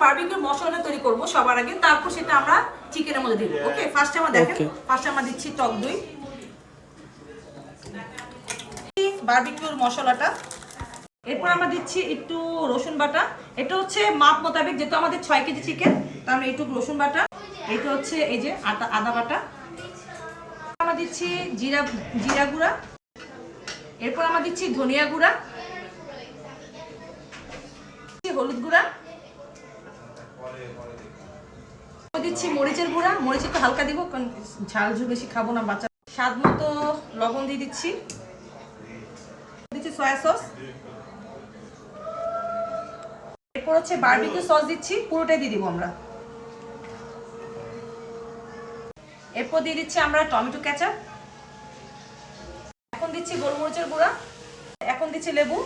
বারবিকিউর মশলাটা তৈরি করব সবার আগে, তারপর সেটা আমরা চিকেনের মধ্যে দিব। ওকে, ফার্স্টে আমরা দেখেন, ফার্স্টে আমরা দিচ্ছি টক দই, বারবিকিউর মশলাটা। এরপর আমরা দিচ্ছি একটু রসুন বাটা। এটা হচ্ছে মাপ মোতাবেক, যেহেতু আমাদের 6 কেজি চিকেন, তার মানে একটু রসুন বাটা। এটা হচ্ছে এই যে আদা বাটা। আমরা দিচ্ছি জিরা গুঁড়া। এরপর আমরা দিচ্ছি ধনিয়া গুঁড়া, হলুদ গুঁড়া, দিচ্ছি মরিচের গুঁড়া। মরিচ একটু হালকা দিব, কারণ ঝাল বেশি খাবো না বাচ্চা। স্বাদ মতো লবণ দিয়ে দিচ্ছি সয়া সস। এরপর হচ্ছে বারবিকিউ সস দিচ্ছি, পুরোটাই দিয়ে দিব আমরা। এরপর দিয়ে দিচ্ছি আমরা টমেটো কেচাপ। এখন দিচ্ছি গোলমরিচের গুঁড়া। এখন দিচ্ছি লেবু।